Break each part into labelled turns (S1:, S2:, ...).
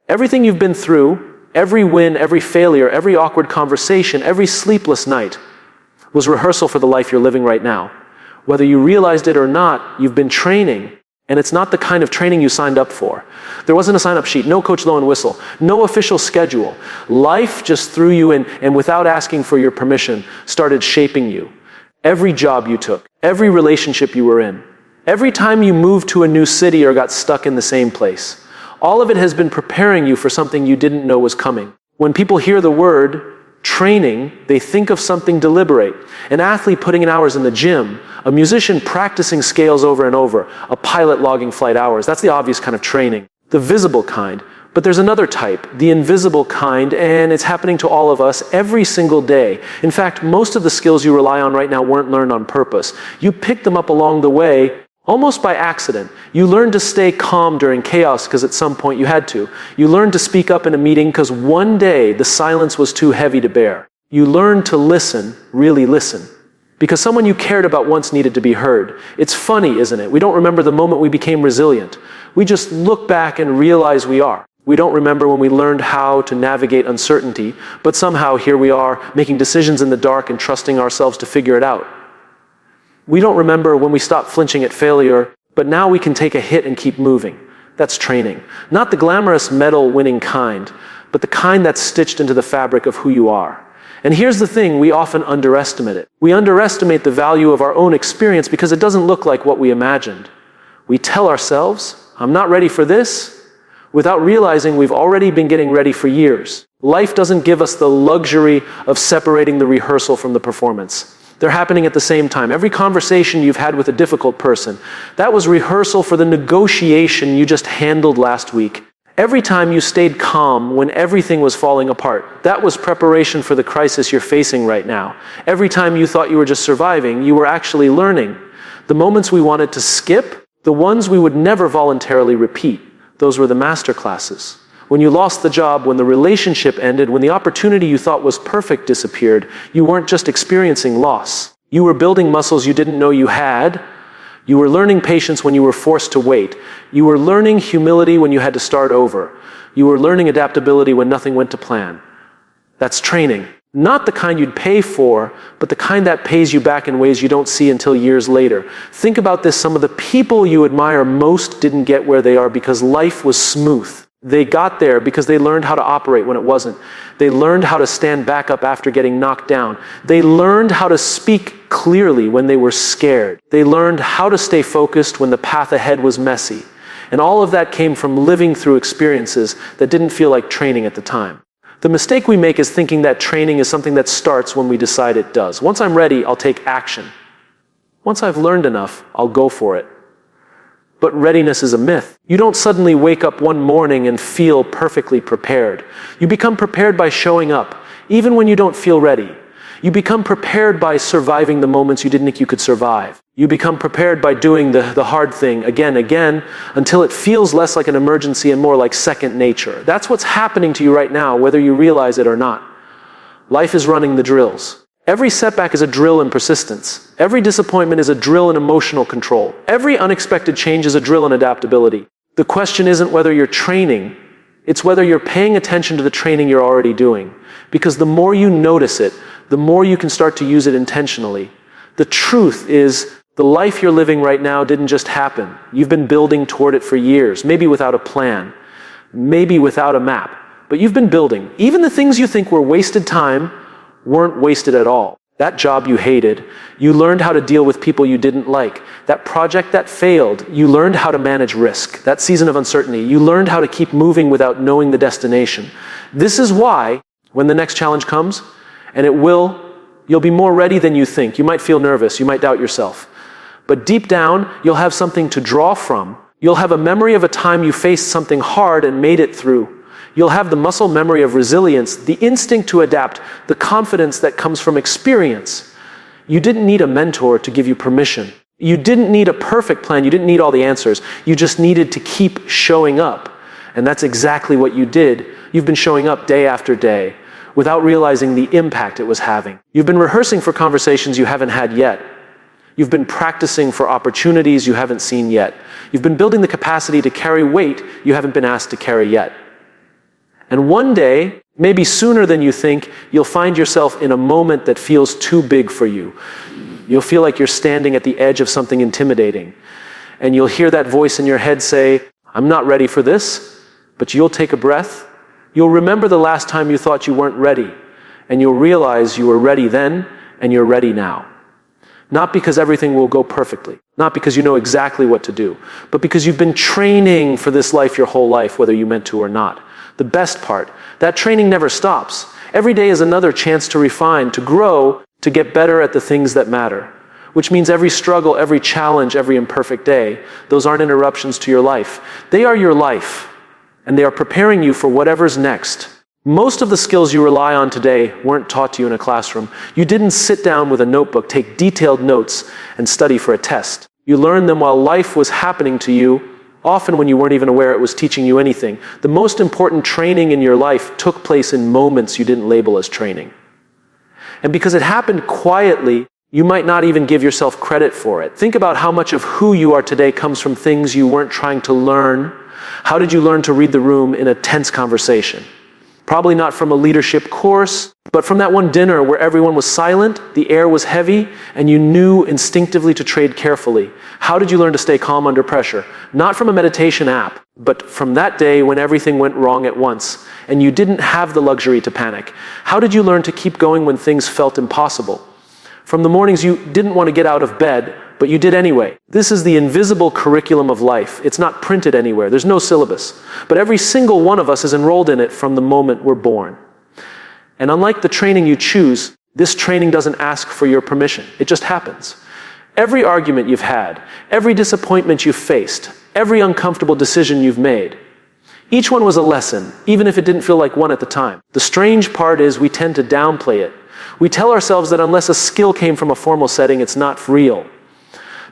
S1: Everything you've been through, every win, every failure, every awkward conversation, every sleepless night was rehearsal for the life you're living right now. Whether you realized it or not, you've been training, and it's not the kind of training you signed up for. There wasn't a sign-up sheet, no Coach Low and whistle, no official schedule. Life just threw you in, and without asking for your permission, started shaping you. Every job you took, every relationship you were in, every time you moved to a new city or got stuck in the same place, all of it has been preparing you for something you didn't know was coming. When people hear the word training, they think of something deliberate. An athlete putting in hours in the gym, a musician practicing scales over and over, a pilot logging flight hours. That's the obvious kind of training, the visible kind. But there's another type, the invisible kind, and it's happening to all of us every single day. In fact, most of the skills you rely on right now weren't learned on purpose. You picked them up along the way, almost by accident. You learned to stay calm during chaos because at some point you had to. You learned to speak up in a meeting because one day the silence was too heavy to bear. You learned to listen, really listen, because someone you cared about once needed to be heard. It's funny, isn't it? We don't remember the moment we became resilient. We just look back and realize we are. We don't remember when we learned how to navigate uncertainty, but somehow here we are making decisions in the dark and trusting ourselves to figure it out. We don't remember when we stopped flinching at failure, but now we can take a hit and keep moving. That's training. Not the glamorous medal-winning kind, but the kind that's stitched into the fabric of who you are. And here's the thing, we often underestimate it. We underestimate the value of our own experience because it doesn't look like what we imagined. We tell ourselves, I'm not ready for this, without realizing we've already been getting ready for years. Life doesn't give us the luxury of separating the rehearsal from the performance. They're happening at the same time. Every conversation you've had with a difficult person, that was rehearsal for the negotiation you just handled last week. Every time you stayed calm when everything was falling apart, that was preparation for the crisis you're facing right now. Every time you thought you were just surviving, you were actually learning. The moments we wanted to skip, the ones we would never voluntarily repeat, those were the master classes. When you lost the job, when the relationship ended, when the opportunity you thought was perfect disappeared, you weren't just experiencing loss. You were building muscles you didn't know you had. You were learning patience when you were forced to wait. You were learning humility when you had to start over. You were learning adaptability when nothing went to plan. That's training. Not the kind you'd pay for, but the kind that pays you back in ways you don't see until years later. Think about this. Some of the people you admire most didn't get where they are because life was smooth. They got there because they learned how to operate when it wasn't. They learned how to stand back up after getting knocked down. They learned how to speak clearly when they were scared. They learned how to stay focused when the path ahead was messy. And all of that came from living through experiences that didn't feel like training at the time. The mistake we make is thinking that training is something that starts when we decide it does. Once I'm ready, I'll take action. Once I've learned enough, I'll go for it. But readiness is a myth. You don't suddenly wake up one morning and feel perfectly prepared. You become prepared by showing up, even when you don't feel ready. You become prepared by surviving the moments you didn't think you could survive. You become prepared by doing the hard thing again, until it feels less like an emergency and more like second nature. That's what's happening to you right now, whether you realize it or not. Life is running the drills. Every setback is a drill in persistence. Every disappointment is a drill in emotional control. Every unexpected change is a drill in adaptability. The question isn't whether you're training, it's whether you're paying attention to the training you're already doing. Because the more you notice it, the more you can start to use it intentionally. The truth is, the life you're living right now didn't just happen. You've been building toward it for years, maybe without a plan, maybe without a map. But you've been building. Even the things you think were wasted time weren't wasted at all. That job you hated, you learned how to deal with people you didn't like. That project that failed, you learned how to manage risk. That season of uncertainty, you learned how to keep moving without knowing the destination. This is why, when the next challenge comes, and it will, you'll be more ready than you think. You might feel nervous, you might doubt yourself. But deep down, you'll have something to draw from. You'll have a memory of a time you faced something hard and made it through. You'll have the muscle memory of resilience, the instinct to adapt, the confidence that comes from experience. You didn't need a mentor to give you permission. You didn't need a perfect plan. You didn't need all the answers. You just needed to keep showing up. And that's exactly what you did. You've been showing up day after day without realizing the impact it was having. You've been rehearsing for conversations you haven't had yet. You've been practicing for opportunities you haven't seen yet. You've been building the capacity to carry weight you haven't been asked to carry yet. And one day, maybe sooner than you think, you'll find yourself in a moment that feels too big for you. You'll feel like you're standing at the edge of something intimidating. And you'll hear that voice in your head say, I'm not ready for this. But you'll take a breath. You'll remember the last time you thought you weren't ready. And you'll realize you were ready then, and you're ready now. Not because everything will go perfectly. Not because you know exactly what to do. But because you've been training for this life your whole life, whether you meant to or not. The best part, that training never stops. Every day is another chance to refine, to grow, to get better at the things that matter. Which means every struggle, every challenge, every imperfect day, those aren't interruptions to your life. They are your life, and they are preparing you for whatever's next. Most of the skills you rely on today weren't taught to you in a classroom. You didn't sit down with a notebook, take detailed notes, and study for a test. You learned them while life was happening to you, often when you weren't even aware it was teaching you anything. The most important training in your life took place in moments you didn't label as training. And because it happened quietly, you might not even give yourself credit for it. Think about how much of who you are today comes from things you weren't trying to learn. How did you learn to read the room in a tense conversation? Probably not from a leadership course, but from that one dinner where everyone was silent, the air was heavy, and you knew instinctively to trade carefully. How did you learn to stay calm under pressure? Not from a meditation app, but from that day when everything went wrong at once, and you didn't have the luxury to panic. How did you learn to keep going when things felt impossible? From the mornings you didn't want to get out of bed, but you did anyway. This is the invisible curriculum of life. It's not printed anywhere. There's no syllabus. But every single one of us is enrolled in it from the moment we're born. And unlike the training you choose, this training doesn't ask for your permission. It just happens. Every argument you've had, every disappointment you've faced, every uncomfortable decision you've made, each one was a lesson, even if it didn't feel like one at the time. The strange part is we tend to downplay it. We tell ourselves that unless a skill came from a formal setting, it's not real.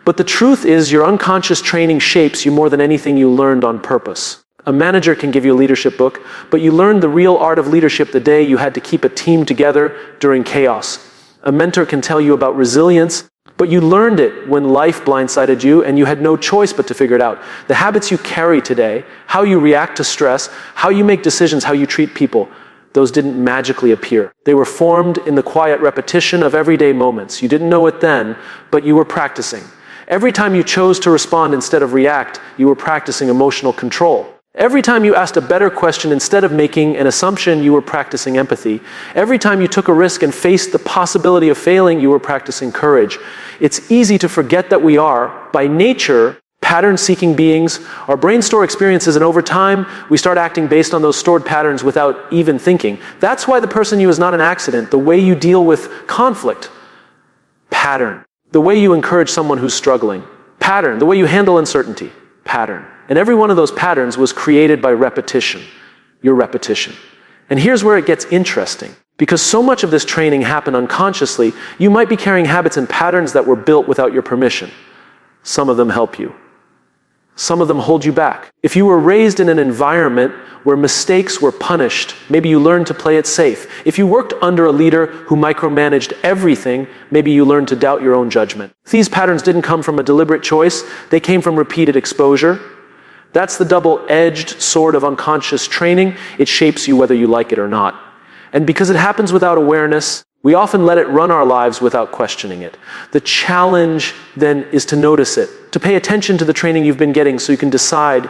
S1: But the truth is your unconscious training shapes you more than anything you learned on purpose. A manager can give you a leadership book, but you learned the real art of leadership the day you had to keep a team together during chaos. A mentor can tell you about resilience, but you learned it when life blindsided you and you had no choice but to figure it out. The habits you carry today, how you react to stress, how you make decisions, how you treat people, those didn't magically appear. They were formed in the quiet repetition of everyday moments. You didn't know it then, but you were practicing. Every time you chose to respond instead of react, you were practicing emotional control. Every time you asked a better question instead of making an assumption, you were practicing empathy. Every time you took a risk and faced the possibility of failing, you were practicing courage. It's easy to forget that we are, by nature, pattern-seeking beings. Our brains store experiences, and over time, we start acting based on those stored patterns without even thinking. That's why the person you is not an accident. The way you deal with conflict, pattern. The way you encourage someone who's struggling, pattern. The way you handle uncertainty, pattern. And every one of those patterns was created by repetition, your repetition. And here's where it gets interesting. Because so much of this training happened unconsciously, you might be carrying habits and patterns that were built without your permission. Some of them help you. Some of them hold you back. If you were raised in an environment where mistakes were punished, maybe you learned to play it safe. If you worked under a leader who micromanaged everything, maybe you learned to doubt your own judgment. These patterns didn't come from a deliberate choice. They came from repeated exposure. That's the double-edged sword of unconscious training. It shapes you whether you like it or not. And because it happens without awareness, we often let it run our lives without questioning it. The challenge then is to notice it, to pay attention to the training you've been getting so you can decide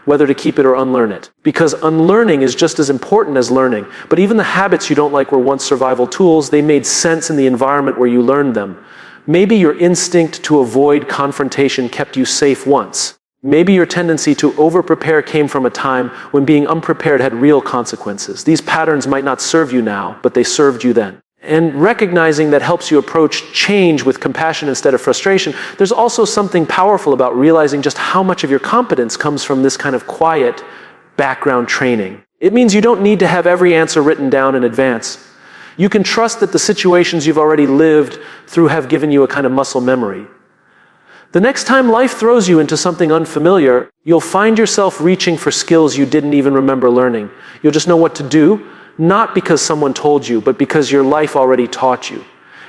S1: whether to keep it or unlearn it. Because unlearning is just as important as learning. But even the habits you don't like were once survival tools. They made sense in the environment where you learned them. Maybe your instinct to avoid confrontation kept you safe once. Maybe your tendency to over-prepare came from a time when being unprepared had real consequences. These patterns might not serve you now, but they served you then. And recognizing that helps you approach change with compassion instead of frustration. There's also something powerful about realizing just how much of your competence comes from this kind of quiet background training. It means you don't need to have every answer written down in advance. You can trust that the situations you've already lived through have given you a kind of muscle memory. The next time life throws you into something unfamiliar, you'll find yourself reaching for skills you didn't even remember learning. You'll just know what to do, not because someone told you, but because your life already taught you.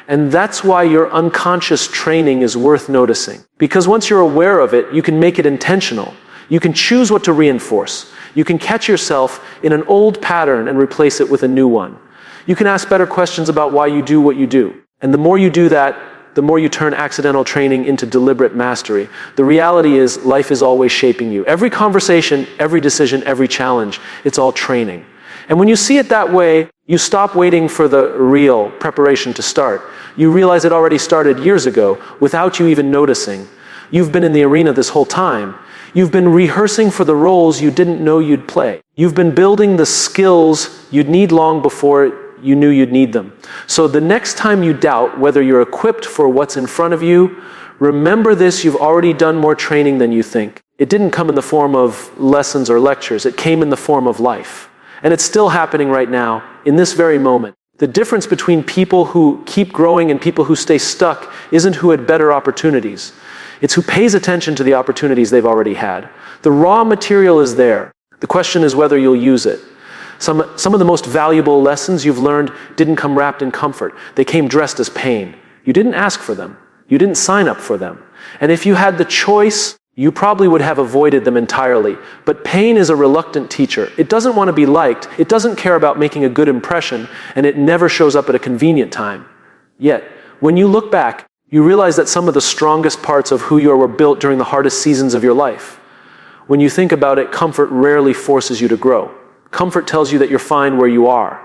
S1: And that's why your unconscious training is worth noticing. Because once you're aware of it, you can make it intentional. You can choose what to reinforce. You can catch yourself in an old pattern and replace it with a new one. You can ask better questions about why you do what you do. And the more you do that, the more you turn accidental training into deliberate mastery. The reality is, life is always shaping you. Every conversation, every decision, every challenge, it's all training. And when you see it that way, you stop waiting for the real preparation to start. You realize it already started years ago without you even noticing. You've been in the arena this whole time. You've been rehearsing for the roles you didn't know you'd play. You've been building the skills you'd need long before you knew you'd need them. So the next time you doubt whether you're equipped for what's in front of you, remember this: you've already done more training than you think. It didn't come in the form of lessons or lectures. It came in the form of life. And it's still happening right now, in this very moment. The difference between people who keep growing and people who stay stuck isn't who had better opportunities. It's who pays attention to the opportunities they've already had. The raw material is there. The question is whether you'll use it. Some of the most valuable lessons you've learned didn't come wrapped in comfort. They came dressed as pain. You didn't ask for them. You didn't sign up for them. And if you had the choice, you probably would have avoided them entirely. But pain is a reluctant teacher. It doesn't want to be liked. It doesn't care about making a good impression, and it never shows up at a convenient time. Yet, when you look back, you realize that some of the strongest parts of who you are were built during the hardest seasons of your life. When you think about it, comfort rarely forces you to grow. Comfort tells you that you're fine where you are.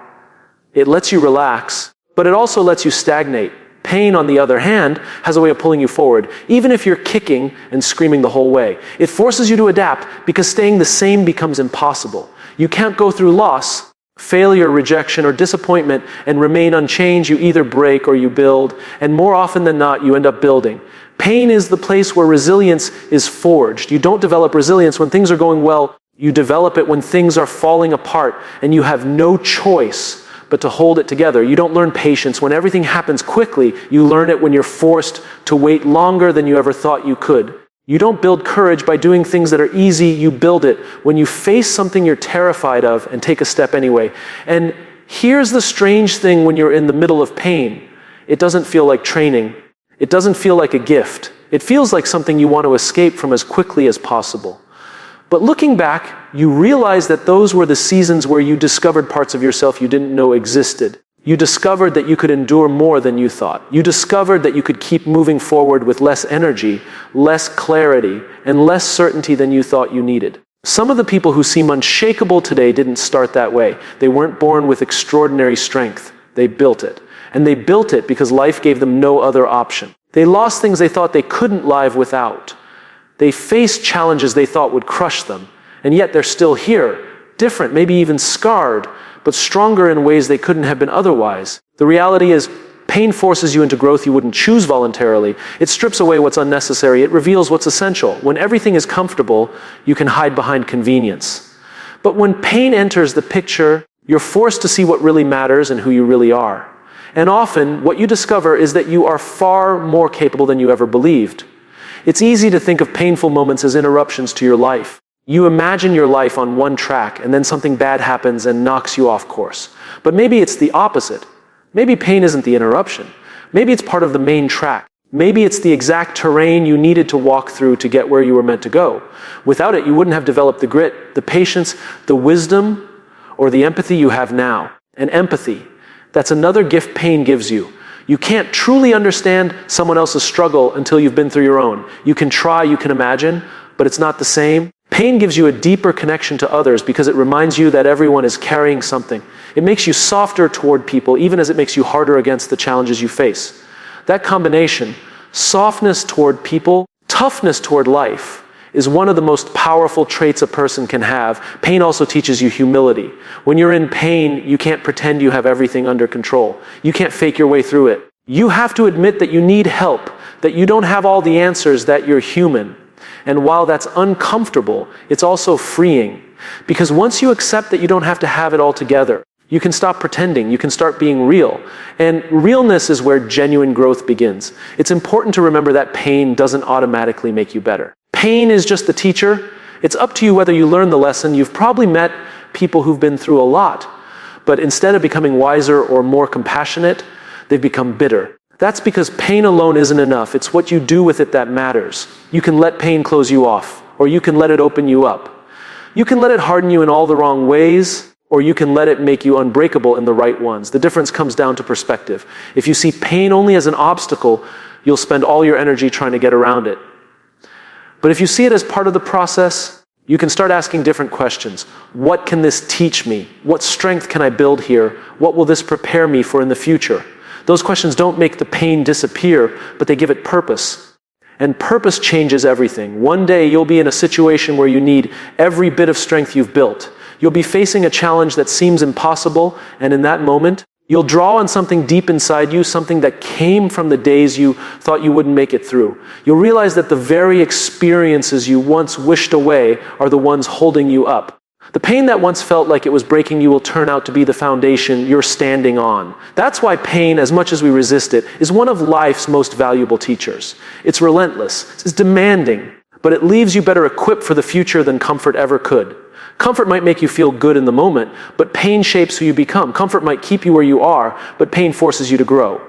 S1: It lets you relax, but it also lets you stagnate. Pain, on the other hand, has a way of pulling you forward, even if you're kicking and screaming the whole way. It forces you to adapt because staying the same becomes impossible. You can't go through loss, failure, rejection, or disappointment and remain unchanged. You either break or you build, and more often than not, you end up building. Pain is the place where resilience is forged. You don't develop resilience when things are going well. You develop it when things are falling apart and you have no choice but to hold it together. You don't learn patience when everything happens quickly. You learn it when you're forced to wait longer than you ever thought you could. You don't build courage by doing things that are easy. You build it when you face something you're terrified of and take a step anyway. And here's the strange thing: when you're in the middle of pain, it doesn't feel like training. It doesn't feel like a gift. It feels like something you want to escape from as quickly as possible. But looking back, you realize that those were the seasons where you discovered parts of yourself you didn't know existed. You discovered that you could endure more than you thought. You discovered that you could keep moving forward with less energy, less clarity, and less certainty than you thought you needed. Some of the people who seem unshakable today didn't start that way. They weren't born with extraordinary strength. They built it. And they built it because life gave them no other option. They lost things they thought they couldn't live without. They faced challenges they thought would crush them, and yet they're still here, different, maybe even scarred, but stronger in ways they couldn't have been otherwise. The reality is, pain forces you into growth you wouldn't choose voluntarily. It strips away what's unnecessary. It reveals what's essential. When everything is comfortable, you can hide behind convenience. But when pain enters the picture, you're forced to see what really matters and who you really are. And often, what you discover is that you are far more capable than you ever believed. It's easy to think of painful moments as interruptions to your life. You imagine your life on one track, and then something bad happens and knocks you off course. But maybe it's the opposite. Maybe pain isn't the interruption. Maybe it's part of the main track. Maybe it's the exact terrain you needed to walk through to get where you were meant to go. Without it, you wouldn't have developed the grit, the patience, the wisdom, or the empathy you have now. And empathy, that's another gift pain gives you. You can't truly understand someone else's struggle until you've been through your own. You can try, you can imagine, but it's not the same. Pain gives you a deeper connection to others because it reminds you that everyone is carrying something. It makes you softer toward people, even as it makes you harder against the challenges you face. That combination, softness toward people, toughness toward life, is one of the most powerful traits a person can have. Pain also teaches you humility. When you're in pain, you can't pretend you have everything under control. You can't fake your way through it. You have to admit that you need help, that you don't have all the answers, that you're human. And while that's uncomfortable, it's also freeing. Because once you accept that you don't have to have it all together, you can stop pretending, you can start being real. And realness is where genuine growth begins. It's important to remember that pain doesn't automatically make you better. Pain is just the teacher. It's up to you whether you learn the lesson. You've probably met people who've been through a lot, but instead of becoming wiser or more compassionate, they've become bitter. That's because pain alone isn't enough. It's what you do with it that matters. You can let pain close you off, or you can let it open you up. You can let it harden you in all the wrong ways, or you can let it make you unbreakable in the right ones. The difference comes down to perspective. If you see pain only as an obstacle, you'll spend all your energy trying to get around it. But if you see it as part of the process, you can start asking different questions. What can this teach me? What strength can I build here? What will this prepare me for in the future? Those questions don't make the pain disappear, but they give it purpose. And purpose changes everything. One day you'll be in a situation where you need every bit of strength you've built. You'll be facing a challenge that seems impossible, and in that moment, you'll draw on something deep inside you, something that came from the days you thought you wouldn't make it through. You'll realize that the very experiences you once wished away are the ones holding you up. The pain that once felt like it was breaking you will turn out to be the foundation you're standing on. That's why pain, as much as we resist it, is one of life's most valuable teachers. It's relentless, it's demanding, but it leaves you better equipped for the future than comfort ever could. Comfort might make you feel good in the moment, but pain shapes who you become. Comfort might keep you where you are, but pain forces you to grow.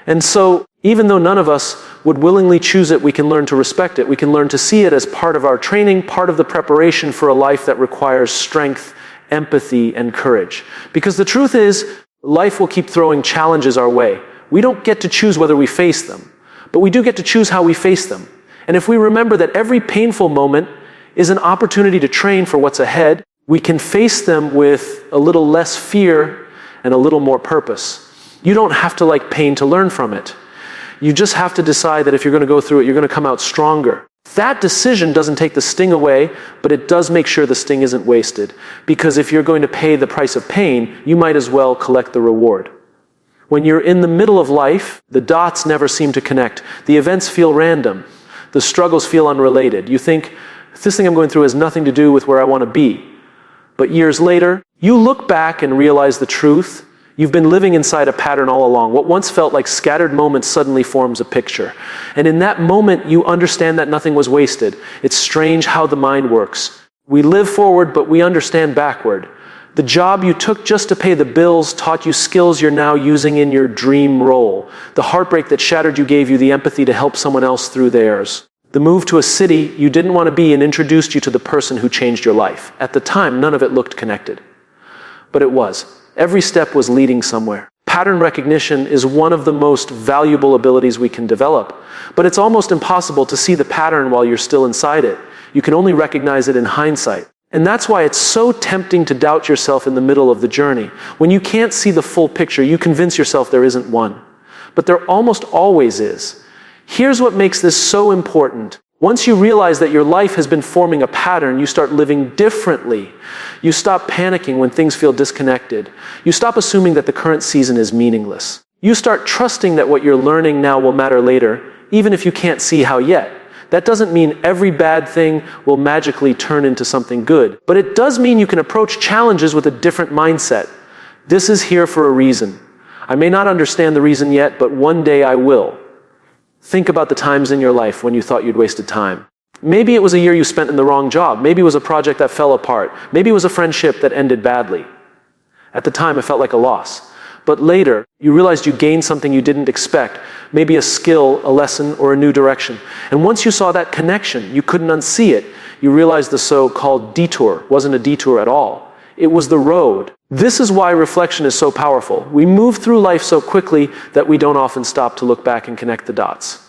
S1: And so, even though none of us would willingly choose it, we can learn to respect it. We can learn to see it as part of our training, part of the preparation for a life that requires strength, empathy, and courage. Because the truth is, life will keep throwing challenges our way. We don't get to choose whether we face them, but we do get to choose how we face them. And if we remember that every painful moment is an opportunity to train for what's ahead, we can face them with a little less fear and a little more purpose. You don't have to like pain to learn from it. You just have to decide that if you're going to go through it, you're going to come out stronger. That decision doesn't take the sting away, but it does make sure the sting isn't wasted. Because if you're going to pay the price of pain, you might as well collect the reward. When you're in the middle of life, the dots never seem to connect. The events feel random. The struggles feel unrelated. You think, this thing I'm going through has nothing to do with where I want to be. But years later, you look back and realize the truth. You've been living inside a pattern all along. What once felt like scattered moments suddenly forms a picture. And in that moment, you understand that nothing was wasted. It's strange how the mind works. We live forward, but we understand backward. The job you took just to pay the bills taught you skills you're now using in your dream role. The heartbreak that shattered you gave you the empathy to help someone else through theirs. The move to a city you didn't want to be and introduced you to the person who changed your life. At the time, none of it looked connected. But it was. Every step was leading somewhere. Pattern recognition is one of the most valuable abilities we can develop, but it's almost impossible to see the pattern while you're still inside it. You can only recognize it in hindsight. And that's why it's so tempting to doubt yourself in the middle of the journey. When you can't see the full picture, you convince yourself there isn't one. But there almost always is. Here's what makes this so important. Once you realize that your life has been forming a pattern, you start living differently. You stop panicking when things feel disconnected. You stop assuming that the current season is meaningless. You start trusting that what you're learning now will matter later, even if you can't see how yet. That doesn't mean every bad thing will magically turn into something good, but it does mean you can approach challenges with a different mindset. This is here for a reason. I may not understand the reason yet, but one day I will. Think about the times in your life when you thought you'd wasted time. Maybe it was a year you spent in the wrong job. Maybe it was a project that fell apart. Maybe it was a friendship that ended badly. At the time, it felt like a loss. But later, you realized you gained something you didn't expect. Maybe a skill, a lesson, or a new direction. And once you saw that connection, you couldn't unsee it. You realized the so-called detour wasn't a detour at all. It was the road. This is why reflection is so powerful. We move through life so quickly that we don't often stop to look back and connect the dots.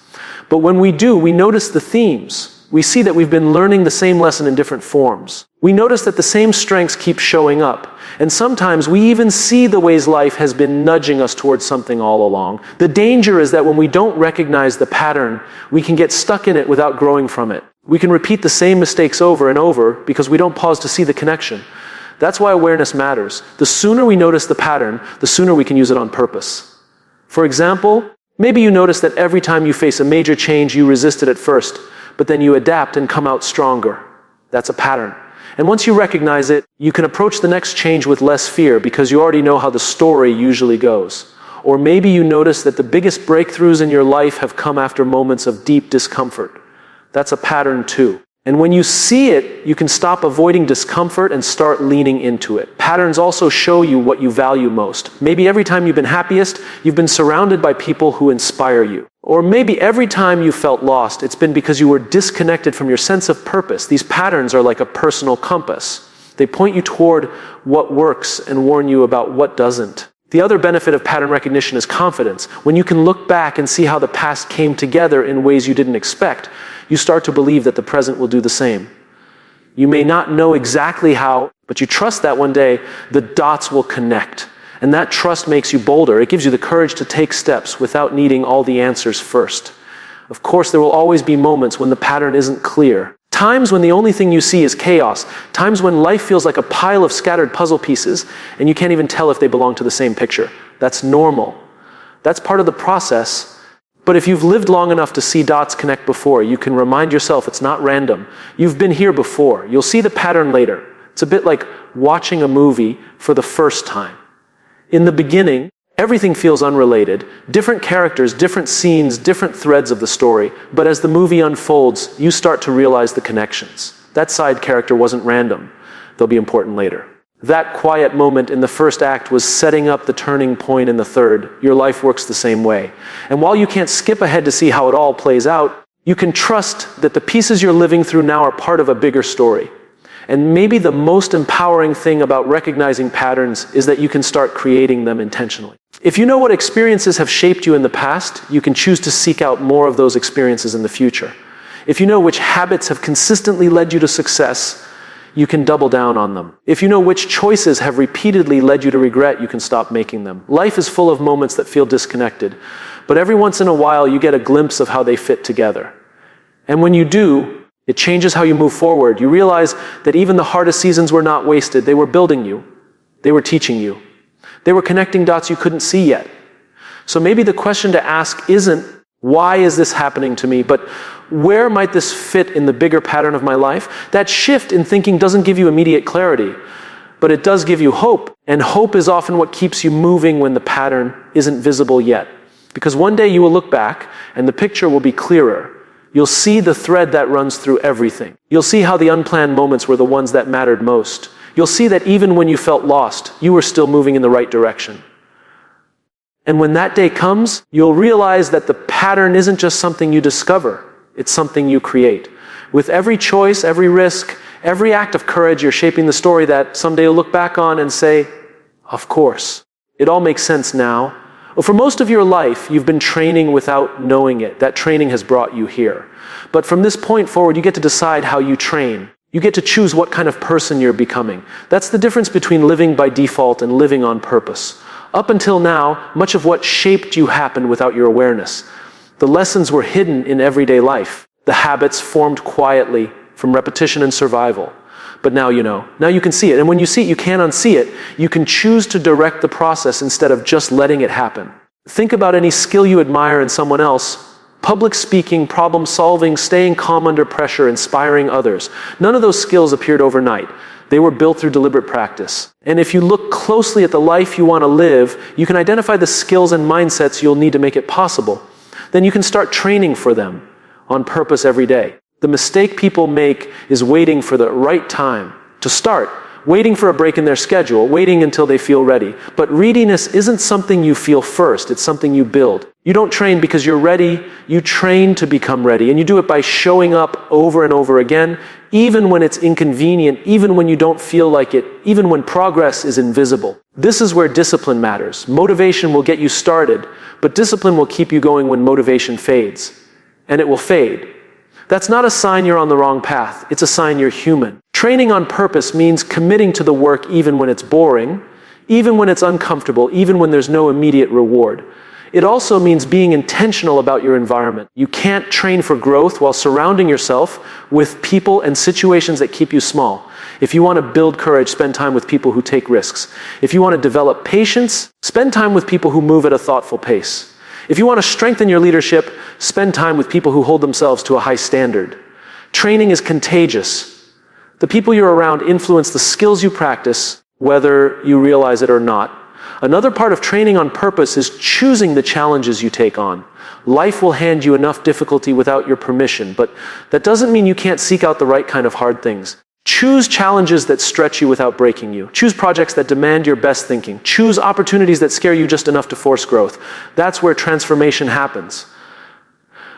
S1: But when we do, we notice the themes. We see that we've been learning the same lesson in different forms. We notice that the same strengths keep showing up. And sometimes we even see the ways life has been nudging us towards something all along. The danger is that when we don't recognize the pattern, we can get stuck in it without growing from it. We can repeat the same mistakes over and over because we don't pause to see the connection. That's why awareness matters. The sooner we notice the pattern, the sooner we can use it on purpose. For example, maybe you notice that every time you face a major change, you resist it at first, but then you adapt and come out stronger. That's a pattern. And once you recognize it, you can approach the next change with less fear because you already know how the story usually goes. Or maybe you notice that the biggest breakthroughs in your life have come after moments of deep discomfort. That's a pattern too. And when you see it, you can stop avoiding discomfort and start leaning into it. Patterns also show you what you value most. Maybe every time you've been happiest, you've been surrounded by people who inspire you. Or maybe every time you felt lost, it's been because you were disconnected from your sense of purpose. These patterns are like a personal compass. They point you toward what works and warn you about what doesn't. The other benefit of pattern recognition is confidence. When you can look back and see how the past came together in ways you didn't expect, you start to believe that the present will do the same. You may not know exactly how, but you trust that one day the dots will connect. And that trust makes you bolder. It gives you the courage to take steps without needing all the answers first. Of course, there will always be moments when the pattern isn't clear. Times when the only thing you see is chaos. Times when life feels like a pile of scattered puzzle pieces and you can't even tell if they belong to the same picture. That's normal. That's part of the process. But if you've lived long enough to see dots connect before, you can remind yourself it's not random. You've been here before. You'll see the pattern later. It's a bit like watching a movie for the first time. In the beginning, everything feels unrelated. Different characters, different scenes, different threads of the story. But as the movie unfolds, you start to realize the connections. That side character wasn't random. They'll be important later. That quiet moment in the first act was setting up the turning point in the third. Your life works the same way. And while you can't skip ahead to see how it all plays out, you can trust that the pieces you're living through now are part of a bigger story. And maybe the most empowering thing about recognizing patterns is that you can start creating them intentionally. If you know what experiences have shaped you in the past, you can choose to seek out more of those experiences in the future. If you know which habits have consistently led you to success, you can double down on them. If you know which choices have repeatedly led you to regret, you can stop making them. Life is full of moments that feel disconnected, but every once in a while you get a glimpse of how they fit together. And when you do, it changes how you move forward. You realize that even the hardest seasons were not wasted. They were building you. They were teaching you. They were connecting dots you couldn't see yet. So maybe the question to ask isn't, why is this happening to me? But where might this fit in the bigger pattern of my life? That shift in thinking doesn't give you immediate clarity, but it does give you hope. And hope is often what keeps you moving when the pattern isn't visible yet. Because one day you will look back and the picture will be clearer. You'll see the thread that runs through everything. You'll see how the unplanned moments were the ones that mattered most. You'll see that even when you felt lost, you were still moving in the right direction. And when that day comes, you'll realize that the pattern isn't just something you discover, it's something you create. With every choice, every risk, every act of courage, you're shaping the story that someday you'll look back on and say, of course. It all makes sense now. Well, for most of your life, you've been training without knowing it. That training has brought you here. But from this point forward, you get to decide how you train. You get to choose what kind of person you're becoming. That's the difference between living by default and living on purpose. Up until now, much of what shaped you happened without your awareness. The lessons were hidden in everyday life. The habits formed quietly from repetition and survival. But now you know. Now you can see it. And when you see it, you can't unsee it. You can choose to direct the process instead of just letting it happen. Think about any skill you admire in someone else. Public speaking, problem solving, staying calm under pressure, inspiring others. None of those skills appeared overnight. They were built through deliberate practice. And if you look closely at the life you want to live, you can identify the skills and mindsets you'll need to make it possible. Then you can start training for them on purpose every day. The mistake people make is waiting for the right time to start, waiting for a break in their schedule, waiting until they feel ready. But readiness isn't something you feel first, it's something you build. You don't train because you're ready, you train to become ready, and you do it by showing up over and over again, even when it's inconvenient, even when you don't feel like it, even when progress is invisible. This is where discipline matters. Motivation will get you started, but discipline will keep you going when motivation fades. And it will fade. That's not a sign you're on the wrong path. It's a sign you're human. Training on purpose means committing to the work even when it's boring, even when it's uncomfortable, even when there's no immediate reward. It also means being intentional about your environment. You can't train for growth while surrounding yourself with people and situations that keep you small. If you want to build courage, spend time with people who take risks. If you want to develop patience, spend time with people who move at a thoughtful pace. If you want to strengthen your leadership, spend time with people who hold themselves to a high standard. Training is contagious. The people you're around influence the skills you practice, whether you realize it or not. Another part of training on purpose is choosing the challenges you take on. Life will hand you enough difficulty without your permission, but that doesn't mean you can't seek out the right kind of hard things. Choose challenges that stretch you without breaking you. Choose projects that demand your best thinking. Choose opportunities that scare you just enough to force growth. That's where transformation happens.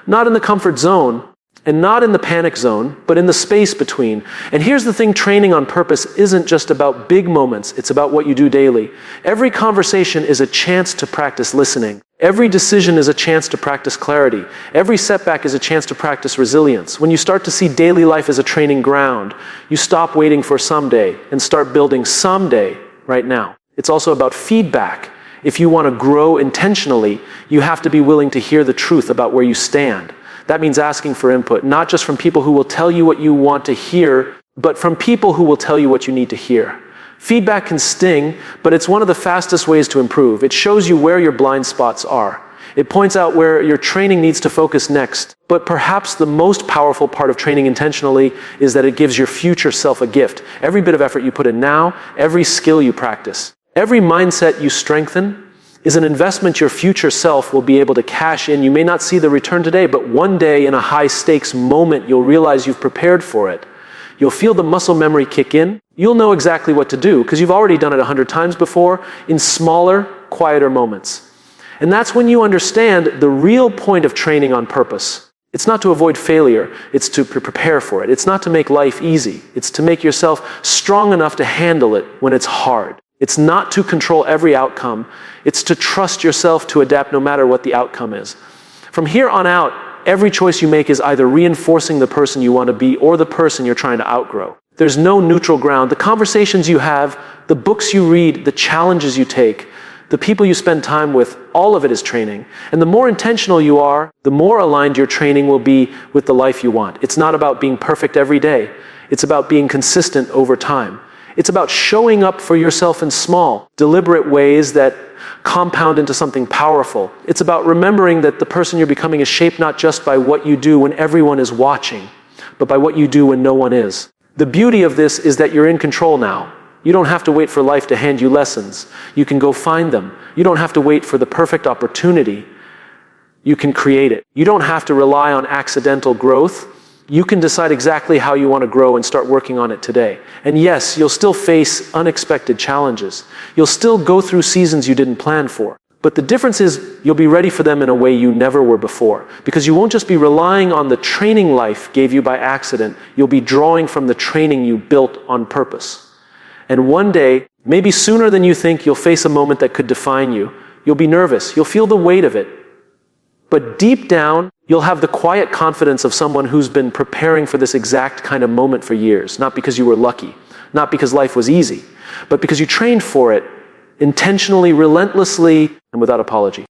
S1: Not in the comfort zone, and not in the panic zone, but in the space between. And here's the thing, training on purpose isn't just about big moments, it's about what you do daily. Every conversation is a chance to practice listening. Every decision is a chance to practice clarity. Every setback is a chance to practice resilience. When you start to see daily life as a training ground, you stop waiting for someday and start building someday right now. It's also about feedback. If you want to grow intentionally, you have to be willing to hear the truth about where you stand. That means asking for input, not just from people who will tell you what you want to hear, but from people who will tell you what you need to hear. Feedback can sting, but it's one of the fastest ways to improve. It shows you where your blind spots are. It points out where your training needs to focus next. But perhaps the most powerful part of training intentionally is that it gives your future self a gift. Every bit of effort you put in now, every skill you practice, every mindset you strengthen, is an investment your future self will be able to cash in. You may not see the return today, but one day in a high-stakes moment, you'll realize you've prepared for it. You'll feel the muscle memory kick in. You'll know exactly what to do because you've already done it 100 times before in smaller, quieter moments. And that's when you understand the real point of training on purpose. It's not to avoid failure. It's to prepare for it. It's not to make life easy. It's to make yourself strong enough to handle it when it's hard. It's not to control every outcome. It's to trust yourself to adapt no matter what the outcome is. From here on out, every choice you make is either reinforcing the person you want to be or the person you're trying to outgrow. There's no neutral ground. The conversations you have, the books you read, the challenges you take, the people you spend time with, all of it is training. And the more intentional you are, the more aligned your training will be with the life you want. It's not about being perfect every day. It's about being consistent over time. It's about showing up for yourself in small, deliberate ways that compound into something powerful. It's about remembering that the person you're becoming is shaped not just by what you do when everyone is watching, but by what you do when no one is. The beauty of this is that you're in control now. You don't have to wait for life to hand you lessons. You can go find them. You don't have to wait for the perfect opportunity. You can create it. You don't have to rely on accidental growth. You can decide exactly how you want to grow and start working on it today. And yes, you'll still face unexpected challenges. You'll still go through seasons you didn't plan for. But the difference is you'll be ready for them in a way you never were before. Because you won't just be relying on the training life gave you by accident. You'll be drawing from the training you built on purpose. And one day, maybe sooner than you think, you'll face a moment that could define you. You'll be nervous. You'll feel the weight of it. But deep down, you'll have the quiet confidence of someone who's been preparing for this exact kind of moment for years. Not because you were lucky, not because life was easy, but because you trained for it intentionally, relentlessly, and without apology.